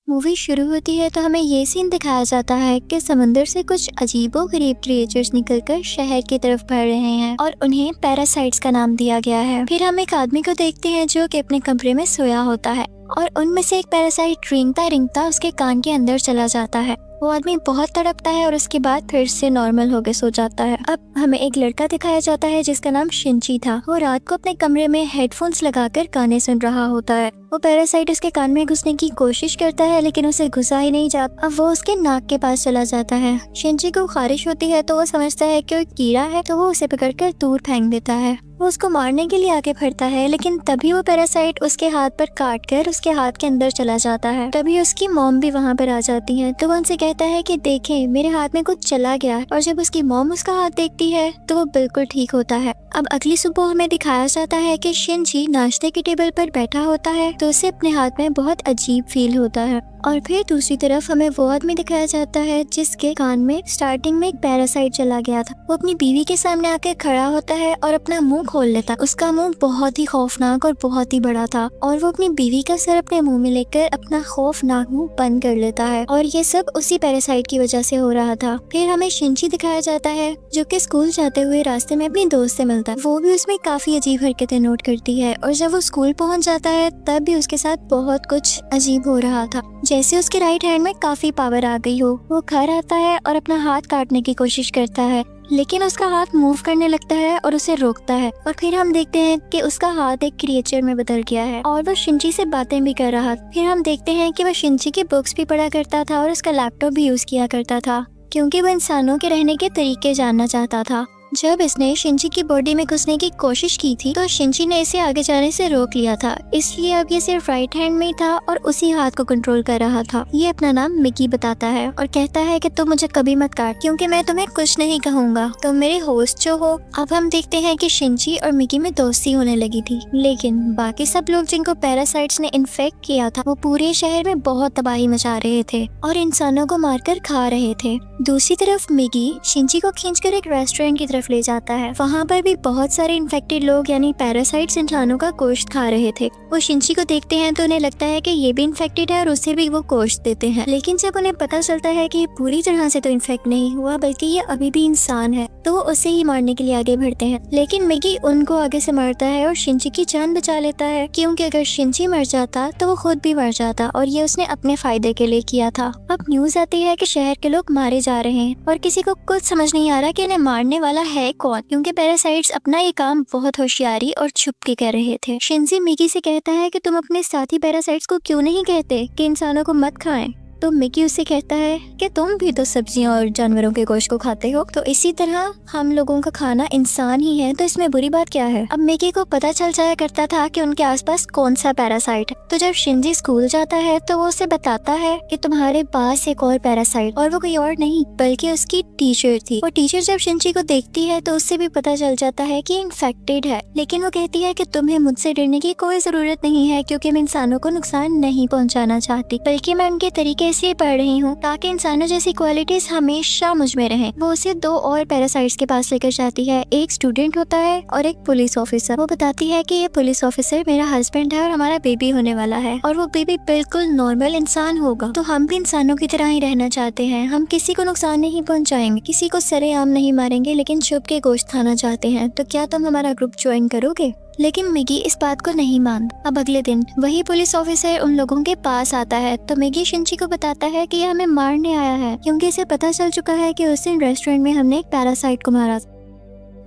Movie शुरू होती है तो हमें ये सीन दिखाया जाता है कि समंदर से कुछ अजीबोगरीब क्रिएचर्स निकलकर शहर की तरफ बढ़ रहे हैं और उन्हें पैरासाइट्स का नाम दिया गया है। फिर हम एक आदमी को देखते हैं जो कि अपने कमरे में सोया होता है और उनमें से एक पैरासाइट रेंगता रेंगता उसके कान के अंदर चला जाता है। वो आदमी बहुत तड़पता है और उसके बाद फिर से नॉर्मल होकर सो जाता है। अब हमें एक लड़का दिखाया जाता है जिसका नाम शिंची था। वो रात को अपने कमरे में हेडफोन्स लगाकर गाने सुन रहा होता है। वो पैरासाइट उसके कान में घुसने की कोशिश करता है लेकिन उसे घुसा ही नहीं जाता। अब वो उसके नाक के पास चला जाता है। शिंची को खारिश होती है तो वो समझता है कि वो कीड़ा है, तो वो उसे पकड़कर दूर फेंक देता है। वो उसको मारने के लिए आगे बढ़ता है लेकिन तभी वो पैरासाइट उसके हाथ पर काट कर उसके हाथ के अंदर चला जाता है। तभी उसकी मॉम भी वहाँ पर आ जाती है तो वो उनसे कहता है कि देखें, मेरे हाथ में कुछ चला गया। और जब उसकी मॉम उसका हाथ देखती है तो वो बिल्कुल ठीक होता है। अब अगली सुबह हमें दिखाया जाता है कि शिंची नाश्ते की टेबल पर बैठा होता है तो उसे अपने हाथ में बहुत अजीब फील होता है। और फिर दूसरी तरफ हमें वो आदमी दिखाया जाता है जिसके कान में स्टार्टिंग में एक पैरासाइट चला गया था। वो अपनी बीवी के सामने आके खड़ा होता है और अपना मुंह खोल लेता है। उसका मुंह बहुत ही खौफनाक और बहुत ही बड़ा था और वो अपनी बीवी का सर अपने मुंह में लेकर अपना खौफनाक मुंह बंद कर लेता है और ये सब उसी पैरासाइट की वजह से हो रहा था। फिर हमें शिंची दिखाया जाता है जो कि स्कूल जाते हुए रास्ते में अपनी दोस्त से मिलता है। वो भी उसमें काफी अजीब हरकतें नोट करती है और जब वो स्कूल पहुंच जाता है तब भी उसके साथ बहुत कुछ अजीब हो रहा था, जैसे उसके राइट हैंड में काफी पावर आ गई हो। वो घर आता है और अपना हाथ काटने की कोशिश करता है लेकिन उसका हाथ मूव करने लगता है और उसे रोकता है। और फिर हम देखते हैं कि उसका हाथ एक क्रिएचर में बदल गया है और वो शिंची से बातें भी कर रहा था। फिर हम देखते हैं कि वो शिंची की बुक्स भी पढ़ा करता था और उसका लैपटॉप भी यूज किया करता था क्योंकि वो इंसानों के रहने के तरीके जानना चाहता था। जब इसने शिंची की बॉडी में घुसने की कोशिश की थी तो शिंची ने इसे आगे जाने से रोक लिया था, इसलिए अब ये सिर्फ राइट हैंड में ही था और उसी हाथ को कंट्रोल कर रहा था। ये अपना नाम मिकी बताता है और कहता है कि तुम मुझे कभी मत काट क्योंकि मैं तुम्हें कुछ नहीं कहूँगा, तुम मेरे होस्ट जो हो। अब हम देखते हैं कि शिंची और मिकी में दोस्ती होने लगी थी लेकिन बाकी सब लोग जिनको पैरासाइट्स ने इन्फेक्ट किया था वो पूरे शहर में बहुत तबाही मचा रहे थे और इंसानों को मारकर खा रहे थे। दूसरी तरफ मिकी शिंची को खींचकर एक रेस्टोरेंट की तरफ ले जाता है। वहाँ पर भी बहुत सारे इन्फेक्टेड लोग यानी पैरासाइट्स इंसानों का गोश्त खा रहे थे। वो शिंची को देखते हैं तो उन्हें लगता है कि ये भी इन्फेक्टेड है और उसे भी वो गोश्त देते हैं। लेकिन जब उन्हें पता चलता है कि ये पूरी तरह से तो इन्फेक्ट नहीं हुआ बल्कि ये अभी भी इंसान है तो वो उसे ही मारने के लिए आगे बढ़ते हैं। लेकिन मिकी उनको आगे से मारता है और शिंची की जान बचा लेता है क्योंकि अगर शिंची मर जाता तो वो खुद भी मर जाता और ये उसने अपने फायदे के लिए किया था। अब न्यूज आती है कि शहर के लोग मारे जा रहे हैं और किसी को कुछ समझ नहीं आ रहा कि इन्हें मारने वाला है कौन, क्योंकि पैरासाइट्स अपना ये काम बहुत होशियारी और छुप के कर रहे थे। शिंजी मिकी से कहता है कि तुम अपने साथी पैरासाइट्स को क्यों नहीं कहते कि इंसानों को मत खाएं। तो मिकी उससे कहता है कि तुम भी तो सब्जियां और जानवरों के गोश्त को खाते हो, तो इसी तरह हम लोगों का खाना इंसान ही है, तो इसमें बुरी बात क्या है। अब मिकी को पता चल जाया करता था कि उनके आसपास कौन सा पैरासाइट है। तो जब शिंजी स्कूल जाता है तो वो उसे बताता है कि तुम्हारे पास एक और पैरासाइट, और वो कोई और नहीं बल्कि उसकी टीचर थी। वो टीचर जब शिंजी को देखती है तो उससे भी पता चल जाता है कि इन्फेक्टेड है, लेकिन वो कहती है कि तुम्हें मुझसे डरने की कोई जरूरत नहीं है क्योंकि मैं इंसानों को नुकसान नहीं पहुँचाना चाहती, बल्कि मैं उनके तरीके इसलिए पढ़ रही हूँ ताकि इंसानों जैसी क्वालिटीज हमेशा मुझ में रहें। वो उसे दो और पैरासाइट्स के पास लेकर जाती है, एक स्टूडेंट होता है और एक पुलिस ऑफिसर। वो बताती है कि ये पुलिस ऑफिसर मेरा हस्बैंड है और हमारा बेबी होने वाला है और वो बेबी बिल्कुल नॉर्मल इंसान होगा, तो हम भी इंसानों की तरह ही रहना चाहते हैं। हम किसी को नुकसान नहीं पहुँचाएंगे, किसी को सरेआम नहीं मारेंगे, लेकिन छुप के गोश्त खाना चाहते हैं। तो क्या तुम हमारा ग्रुप ज्वाइन करोगे? लेकिन मिगी इस बात को नहीं मानता। अब अगले दिन वही पुलिस ऑफिसर उन लोगों के पास आता है तो मिगी शिंची को बताता है कि ये हमें मारने आया है क्योंकि इसे पता चल चुका है कि उस दिन रेस्टोरेंट में हमने एक पैरासाइट को मारा था।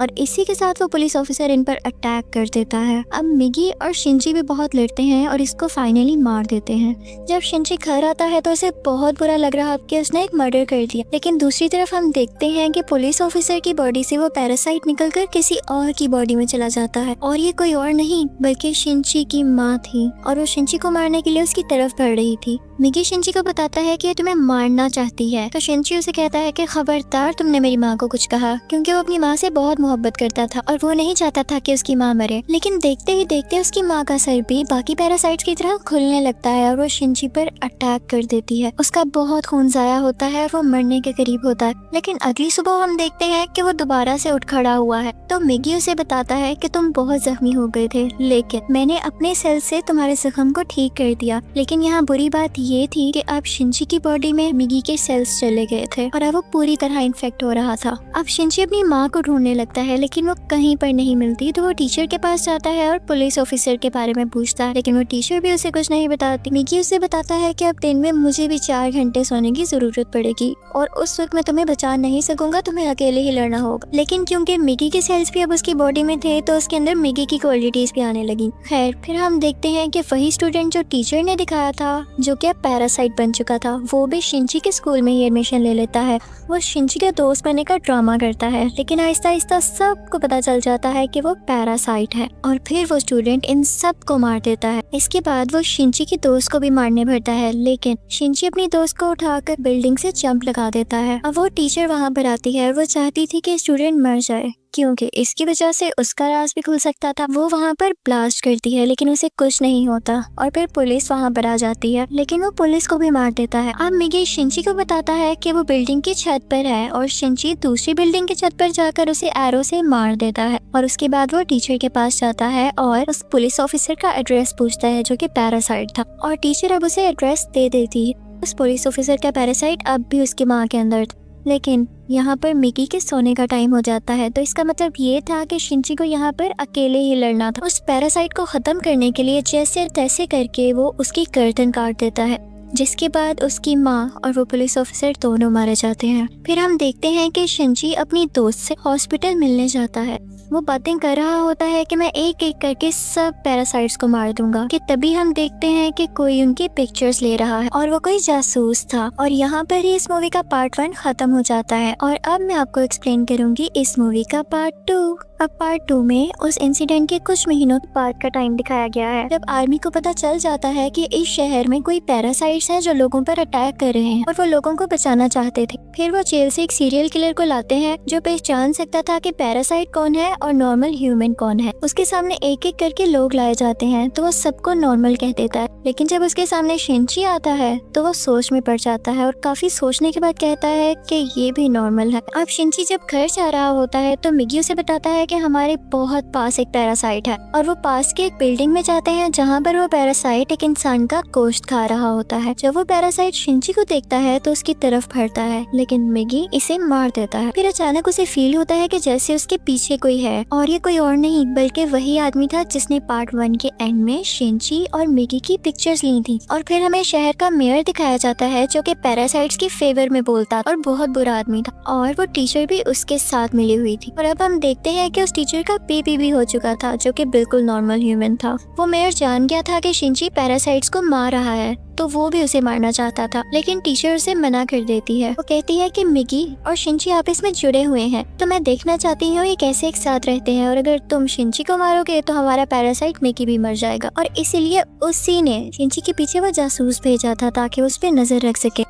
और इसी के साथ वो पुलिस ऑफिसर इन पर अटैक कर देता है। अब मिगी और शिंची भी बहुत लड़ते हैं और इसको फाइनली मार देते हैं। जब शिंची घर आता है तो उसे बहुत बुरा लग रहा कि उसने एक मर्डर कर दिया, लेकिन दूसरी तरफ हम देखते हैं कि पुलिस ऑफिसर की बॉडी से वो पैरासाइट निकलकर किसी और की बॉडी में चला जाता है और ये कोई और नहीं बल्कि शिंची की माँ थी और वो शिंची को मारने के लिए उसकी तरफ बढ़ रही थी। मिगी शिंची को बताता है कि तुम्हें मारना चाहती है, तो शिंची उसे कहता है कि खबरदार तुमने मेरी माँ को कुछ कहा, क्योंकि वो अपनी माँ से बहुत मोहब्बत करता था और वो नहीं चाहता था कि उसकी माँ मरे। लेकिन देखते ही देखते उसकी माँ का सर भी बाकी पैरासाइट्स की तरह खुलने लगता है और वो शिंची पर अटैक कर देती है। उसका बहुत खून जाया होता है और वो मरने के करीब होता है। लेकिन अगली सुबह हम देखते हैं कि वो दोबारा से उठ खड़ा हुआ है, तो मिगी उसे बताता है कि तुम बहुत जख्मी हो गए थे, लेकिन मैंने अपने सेल से तुम्हारे जख्म को ठीक कर दिया। लेकिन यहाँ बुरी बात ये थी कि अब शिंची की बॉडी में मिगी के सेल्स चले गए थे और अब वो पूरी तरह इन्फेक्ट हो रहा था। अब शिंची अपनी माँ को ढूंढने लगता है लेकिन वो कहीं पर नहीं मिलती, तो वो टीचर के पास जाता है और पुलिस ऑफिसर के बारे में पूछता है, लेकिन वो टीचर भी उसे कुछ नहीं बताती। मिगी उसे बताता है कि अब दिन में मुझे भी 4 घंटे सोने की जरूरत पड़ेगी और उस वक्त मैं तुम्हें बचा नहीं सकूंगा, तुम्हें अकेले ही लड़ना होगा। लेकिन क्योंकि मिगी के सेल्स भी अब उसकी बॉडी में थे तो उसके अंदर मिगी की क्वालिटीज भी आने लगी। खैर फिर हम देखते हैं कि वही स्टूडेंट जो टीचर ने दिखाया था, जो कि पैरासाइट बन चुका था, वो भी शिंची के स्कूल में ही एडमिशन ले लेता है। वो शिंची का दोस्त बनने का ड्रामा करता है, लेकिन आहिस्ता आहिस्ता सबको पता चल जाता है कि वो पैरासाइट है और फिर वो स्टूडेंट इन सब को मार देता है। इसके बाद वो शिंची की दोस्त को भी मारने भरता है, लेकिन शिंची अपनी दोस्त को उठाकर बिल्डिंग से जंप लगा देता है। अब वो टीचर वहाँ पर आती है और वो चाहती थी कि स्टूडेंट मर जाए क्योंकि इसकी वजह से उसका राज भी खुल सकता था। वो वहाँ पर ब्लास्ट करती है लेकिन उसे कुछ नहीं होता और फिर पुलिस वहाँ पर आ जाती है, लेकिन वो पुलिस को भी मार देता है। अब मिगी शिंची को बताता है कि वो बिल्डिंग की छत पर है और शिंची दूसरी बिल्डिंग की छत पर जाकर उसे एरो से मार देता है और उसके बाद वो टीचर के पास जाता है और उस पुलिस ऑफिसर का एड्रेस पूछता है जो कि पैरासाइट था और टीचर अब उसे एड्रेस दे देती है। उस पुलिस ऑफिसर का पैरासाइट अब भी उसकी माँ के अंदर था, लेकिन यहाँ पर मिगी के सोने का टाइम हो जाता है, तो इसका मतलब ये था कि शिंची को यहाँ पर अकेले ही लड़ना था। उस पैरासाइट को खत्म करने के लिए जैसे तैसे करके वो उसकी गर्दन काट देता है, जिसके बाद उसकी माँ और वो पुलिस ऑफिसर दोनों मारे जाते हैं। फिर हम देखते हैं कि शिंची अपनी दोस्त से हॉस्पिटल मिलने जाता है। वो बातें कर रहा होता है कि मैं एक एक करके सब पैरासाइट्स को मार दूंगा, कि तभी हम देखते हैं कि कोई उनकी पिक्चर्स ले रहा है और वो कोई जासूस था। और यहाँ पर ही इस मूवी का पार्ट 1 खत्म हो जाता है और अब मैं आपको एक्सप्लेन करूंगी इस मूवी का पार्ट 2। अब पार्ट 2 में उस इंसिडेंट के कुछ महीनों बाद का टाइम दिखाया गया है, जब आर्मी को पता चल जाता है कि इस शहर में कोई पैरासाइट्स हैं जो लोगों पर अटैक कर रहे हैं और वो लोगों को बचाना चाहते थे। फिर वो जेल से एक सीरियल किलर को लाते हैं जो पहचान सकता था कि पैरासाइट कौन है और नॉर्मल ह्यूमन कौन है। उसके सामने एक एक करके लोग लाए जाते हैं तो वो सबको नॉर्मल कह देता है, लेकिन जब उसके सामने शिंची आता है तो वो सोच में पड़ जाता है और काफी सोचने के बाद कहता है कि ये भी नॉर्मल है। अब शिंची जब घर जा रहा होता है तो मिगी उसे बताता है कि हमारे बहुत पास एक पैरासाइट है और वो पास के एक बिल्डिंग में जाते हैं जहाँ पर वो पैरासाइट एक इंसान का गोश्त खा रहा होता है। जब वो पैरासाइट शिंची को देखता है तो उसकी तरफ बढ़ता है, लेकिन मिगी इसे मार देता है। फिर अचानक उसे फील होता है कि जैसे उसके पीछे कोई है और ये कोई और नहीं बल्कि वही आदमी था जिसने पार्ट 1 के एंड में शिंची और मिगी की पिक्चर्स ली थी। और फिर हमें शहर का मेयर दिखाया जाता है जो कि पैरासाइट्स के फेवर में बोलता और बहुत बुरा आदमी था और वो टीचर भी उसके साथ मिली हुई थी। और अब हम देखते हैं कि उस टीचर का बेबी भी हो चुका था जो कि बिल्कुल नॉर्मल ह्यूमन था। वो मेयर जान गया था कि शिंची पैरासाइट्स को मार रहा है तो वो भी उसे मारना चाहता था, लेकिन टीचर उसे मना कर देती है। वो कहती है कि मिगी और शिंची आपस में जुड़े हुए हैं तो मैं देखना चाहती हूँ ये कैसे एक साथ रहते हैं, और अगर तुम शिंची को मारोगे तो हमारा पैरासाइट मिगी भी मर जाएगा। और इसीलिए उसी ने शिंची के पीछे वो जासूस भेजा था ताकि उस पर नजर रख सके।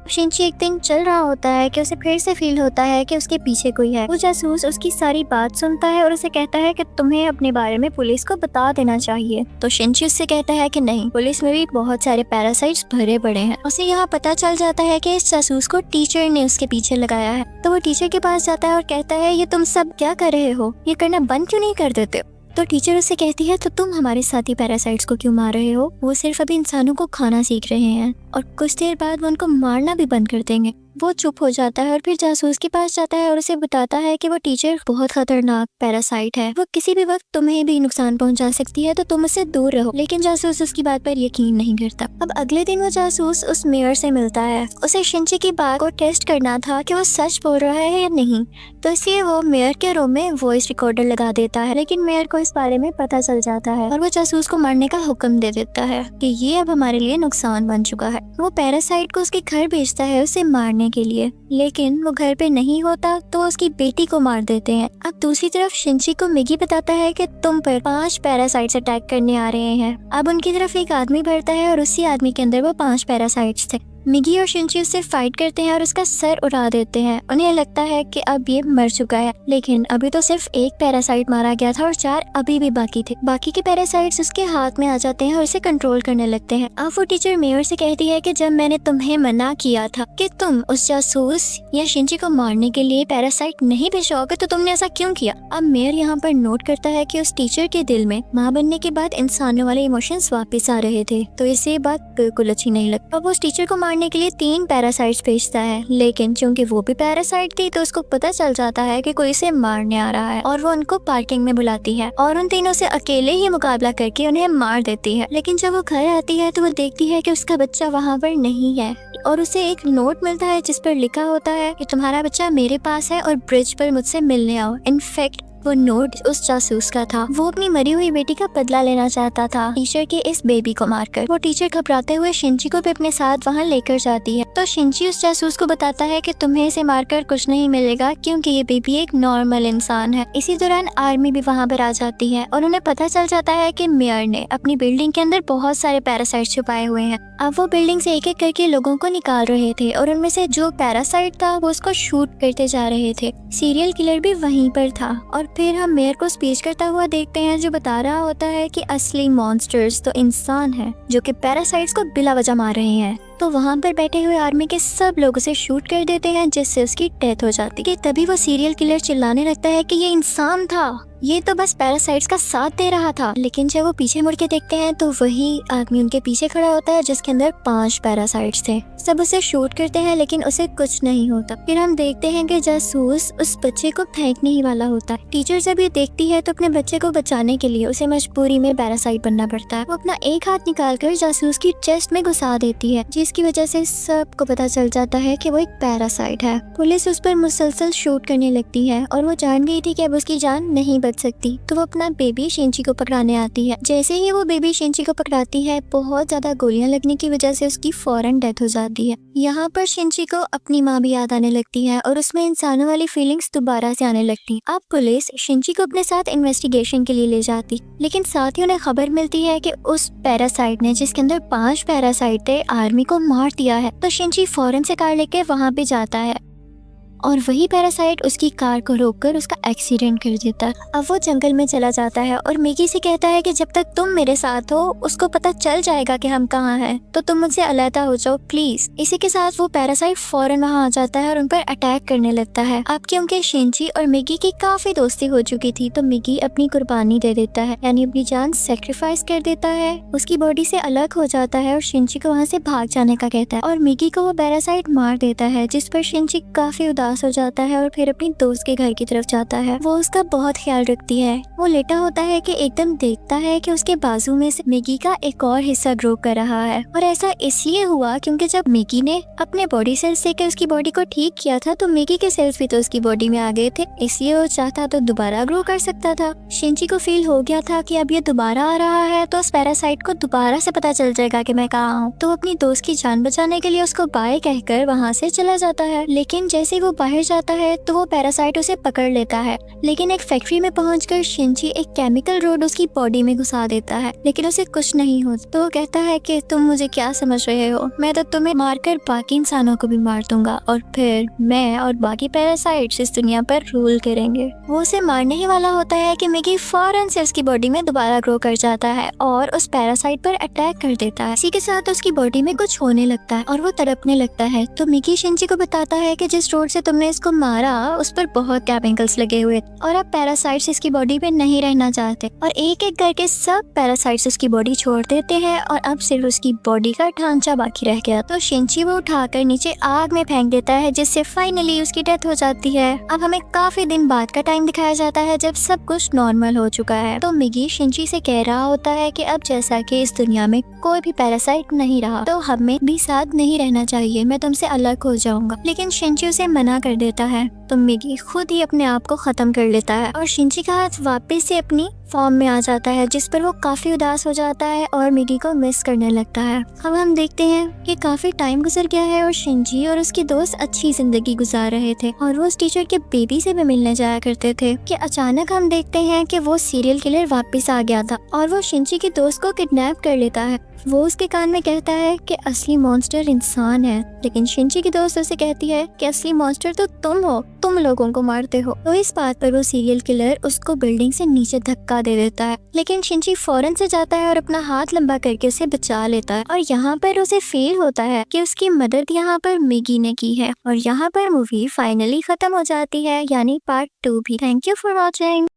शिंची एक दिन चल रहा होता है कि उसे फिर से फील होता है कि उसके पीछे कोई है। वो जासूस उसकी सारी बात सुनता है और उसे कहता है कि तुम्हें अपने बारे में पुलिस को बता देना चाहिए। तो शिंची उससे कहता है कि नहीं, पुलिस में भी बहुत सारे पैरासाइट्स भरे पड़े हैं। उसे यहाँ पता चल जाता है कि इस जासूस को टीचर ने उसके पीछे लगाया है। तो वो टीचर के पास जाता है और कहता है ये तुम सब क्या कर रहे हो, ये करना बंद क्यों नहीं कर देते? तो टीचर उससे कहती है तो तुम हमारे साथी पैरासाइट्स को क्यों मार रहे हो, वो सिर्फ अभी इंसानों को खाना सीख रहे हैं और कुछ देर बाद वो उनको मारना भी बंद कर देंगे। वो चुप हो जाता है और फिर जासूस के पास जाता है और उसे बताता है कि वो टीचर बहुत खतरनाक पैरासाइट है, वो किसी भी वक्त तुम्हें भी नुकसान पहुंचा सकती है तो तुम उससे दूर रहो। लेकिन जासूस उसकी बात पर यकीन नहीं करता। अब अगले दिन वो जासूस उस मेयर से मिलता है। उसे शिंची की बात को टेस्ट करना था कि वो सच बोल रहा है या नहीं, तो इसलिए वो मेयर के रूम में वॉइस रिकॉर्डर लगा देता है। लेकिन मेयर को इस बारे में पता चल जाता है और वो जासूस को मारने का हुक्म दे देता है कि ये अब हमारे लिए नुकसान बन चुका है। वो पैरासाइट को उसके घर भेजता है उसे मारने के लिए, लेकिन वो घर पे नहीं होता तो उसकी बेटी को मार देते हैं। अब दूसरी तरफ शिंची को मिगी बताता है कि तुम पर 5 पैरासाइट्स अटैक करने आ रहे हैं। अब उनकी तरफ एक आदमी बढ़ता है और उसी आदमी के अंदर वो 5 पैरासाइट्स थे। मिगी और शिंची उससे फाइट करते हैं और उसका सर उड़ा देते हैं। उन्हें लगता है कि अब ये मर चुका है, लेकिन अभी तो सिर्फ एक पैरासाइट मारा गया था और 4 अभी भी बाकी थे। बाकी के पैरासाइट्स उसके हाथ में आ जाते हैं और उसे कंट्रोल करने लगते हैं। अब वो टीचर मेयर से कहती है कि जब मैंने तुम्हें मना किया था कि तुम उस जासूस या शिंची को मारने के लिए पैरासाइट नहीं भेजोगे तो तुमने ऐसा क्यों किया। अब मेयर यहाँ पर नोट करता है कि उस टीचर के दिल में माँ बनने के बाद इंसानों वाले इमोशंस वापस आ रहे थे, तो इसे बात बिल्कुल अच्छी नहीं लगती। अब उस टीचर को मारने के लिए 3 पैरासाइट्स भेजता है, लेकिन चूंकि वो भी पैरासाइट थी तो उसको पता चल जाता है कि कोई इसे मारने आ रहा है और वो उनको पार्किंग में बुलाती है और उन तीनों से अकेले ही मुकाबला करके उन्हें मार देती है। लेकिन जब वो घर आती है तो वो देखती है कि उसका बच्चा वहाँ पर नहीं है और उसे एक नोट मिलता है जिस पर लिखा होता है कि तुम्हारा बच्चा मेरे पास है और ब्रिज पर मुझसे मिलने आओ। इनफैक्ट वो नोट उस जासूस का था। वो अपनी मरी हुई बेटी का बदला लेना चाहता था टीचर के इस बेबी को मारकर। वो टीचर घबराते हुए शिंची को भी अपने साथ वहाँ लेकर जाती है, तो शिंची उस जासूस को बताता है कि तुम्हें इसे मारकर कुछ नहीं मिलेगा क्योंकि ये बेबी एक नॉर्मल इंसान है। इसी दौरान आर्मी भी वहाँ पर आ जाती है और उन्हें पता चल जाता है कि मेयर ने अपनी बिल्डिंग के अंदर बहुत सारे पैरासाइट छुपाए हुए हैं। अब वो बिल्डिंग से एक एक करके लोगों को निकाल रहे थे और उनमें से जो पैरासाइट था वो उसको शूट करते जा रहे थे। सीरियल किलर भी वहीं पर था और फिर हम मेयर को स्पीच करता हुआ देखते हैं जो बता रहा होता है कि असली मॉन्स्टर्स तो इंसान हैं जो कि पैरासाइट्स को बिला वजह मार रहे हैं। तो वहाँ पर बैठे हुए आर्मी के सब लोग उसे शूट कर देते हैं जिससे उसकी डेथ हो जाती है। तभी वो सीरियल किलर चिल्लाने लगता है कि ये इंसान था, ये तो बस पैरासाइट्स का साथ दे रहा था। लेकिन जब वो पीछे मुड़ के देखते हैं तो वही आदमी उनके पीछे खड़ा होता है जिसके अंदर 5 पैरासाइट्स थे। सब उसे शूट करते हैं लेकिन उसे कुछ नहीं होता। फिर हम देखते हैं कि जासूस उस बच्चे को फेंकने ही वाला होता है। टीचर जब ये देखती है तो अपने बच्चे को बचाने के लिए उसे मजबूरी में पैरासाइट बनना पड़ता है। वो अपना एक हाथ निकालकर जासूस की चेस्ट में घुसा देती है जिसकी वजह से सबको पता चल जाता है कि वो एक पैरासाइट है। पुलिस उस पर मुसलसल शूट करने लगती है और वो जान गई थी कि अब उसकी जान नहीं बच सकती, तो वो अपना बेबी शिंची को पकड़ाने आती है। जैसे ही वो बेबी शिंची को पकड़ाती है बहुत ज्यादा गोलियां लगने की वजह से उसकी फौरन डेथ हो जाती है। यहाँ पर शिंची को अपनी माँ भी याद आने लगती है और उसमें इंसानों वाली फीलिंग्स दोबारा से आने लगती है। अब पुलिस शिंची को अपने साथ इन्वेस्टिगेशन के लिए ले जाती, लेकिन साथ ही उन्हें खबर मिलती है कि उस पैरासाइट ने जिसके अंदर 5 पैरासाइट थे आर्मी को मार दिया है। तो शिंची फौरन से कार लेके वहाँ पे जाता है और वही पैरासाइट उसकी कार को रोककर उसका एक्सीडेंट कर देता है। अब वो जंगल में चला जाता है और मिगी से कहता है कि जब तक तुम मेरे साथ हो उसको पता चल जाएगा कि हम कहाँ हैं, तो तुम मुझसे अलहदा हो जाओ प्लीज। इसी के साथ वो पैरासाइट फौरन वहाँ आ जाता है और उन पर अटैक करने लगता है। अब क्योंकि शिंची और मिगी की काफी दोस्ती हो चुकी थी तो मिगी अपनी कुर्बानी दे देता है, यानी अपनी जान सेक्रीफाइस कर देता है, उसकी बॉडी से अलग हो जाता है और शिंची को वहाँ से भाग जाने का कहता है और मिगी को वो पैरासाइट मार देता है, जिस पर शिंची काफी उदास हो जाता है और फिर अपनी दोस्त के घर की तरफ जाता है। वो उसका बहुत ख्याल रखती है। वो लेटा होता है कि एकदम देखता है कि उसके बाजू में से मिगी का एक और हिस्सा ग्रो कर रहा है और ऐसा इसलिए हुआ क्योंकि जब मिगी ने अपने बॉडी सेल्स से उसकी बॉडी को ठीक किया था तो मिगी के सेल्स भी तो उसकी बॉडी में आ गए थे, इसलिए वो चाहता तो दोबारा ग्रो कर सकता था। शिंची को फील हो गया था कि अब ये दोबारा आ रहा है तो उस पैरासाइट को दोबारा से पता चल जाएगा कि मैं कहाँ हूँ, तो अपनी दोस्त की जान बचाने के लिए उसको बाय कहकर वहाँ से चला जाता है। लेकिन जैसे वो बाहर जाता है तो वो पैरासाइट उसे पकड़ लेता है, लेकिन एक फैक्ट्री में पहुंचकर शिंची एक केमिकल रोड उसकी बॉडी में घुसा देता है, लेकिन उसे कुछ नहीं होता। तो वो कहता है कि तुम मुझे क्या समझ रहे हो, मैं तो तुम्हें मारकर बाकी इंसानों को भी मार दूंगा और फिर मैं और बाकी पैरासाइट्स इस दुनिया पर रूल करेंगे। वो उसे मारने ही वाला होता है कि मिगी फौरन से उसकी बॉडी में दोबारा ग्रो कर जाता है और उस पैरासाइट पर अटैक कर देता है। इसी के साथ उसकी बॉडी में कुछ होने लगता है और वो तड़पने लगता है। तो मिगी शिंची को बताता है कि जिस रोड से तुमने इसको मारा उस पर बहुत केमिकल्स लगे हुए और अब पैरासाइट्स इसकी बॉडी में नहीं रहना चाहते और एक एक करके सब पैरासाइट्स उसकी बॉडी छोड़ देते हैं और अब सिर्फ उसकी बॉडी का ढांचा बाकी रह गया। तो शिंची वो उठाकर नीचे आग में फेंक देता है जिससे फाइनली उसकी डेथ हो जाती है। अब हमें काफी दिन बाद का टाइम दिखाया जाता है जब सब कुछ नॉर्मल हो चुका है। तो मिगी शिंची से कह रहा होता है कि अब जैसा कि इस दुनिया में कोई भी पैरासाइट नहीं रहा तो हमें भी साथ नहीं रहना चाहिए, मैं तुमसे अलग हो जाऊंगा। लेकिन शिंची उसे मना कर देता है तो मिगी खुद ही अपने आप को खत्म कर लेता है और शिंची का हाथ वापस से अपनी फॉर्म में आ जाता है, जिस पर वो काफी उदास हो जाता है और मिगी को मिस करने लगता है। अब हम देखते हैं कि काफी टाइम गुजर गया है और शिनजी और उसकी दोस्त अच्छी जिंदगी गुजार रहे थे और वो उस टीचर के बेबी से भी मिलने जाया करते थे कि अचानक हम देखते हैं कि वो सीरियल किलर वापस आ गया था और वो शिनजी की दोस्त को किडनैप कर लेता है। वो उसके कान में कहता है कि असली मॉन्स्टर इंसान है, लेकिन शिनजी की दोस्त उसे कहती है कि असली मॉन्स्टर तो तुम हो, तुम लोगों को मारते हो। तो इस बात पर वो सीरियल किलर उसको बिल्डिंग से नीचे धक्का दे देता है, लेकिन शिनजी फौरन से जाता है और अपना हाथ लंबा करके उसे बचा लेता है। और यहाँ पर उसे फील होता है कि उसकी मदद यहाँ पर मिगी ने की है। और यहाँ पर मूवी फाइनली खत्म हो जाती है, यानी पार्ट 2 भी। Thank you for watching.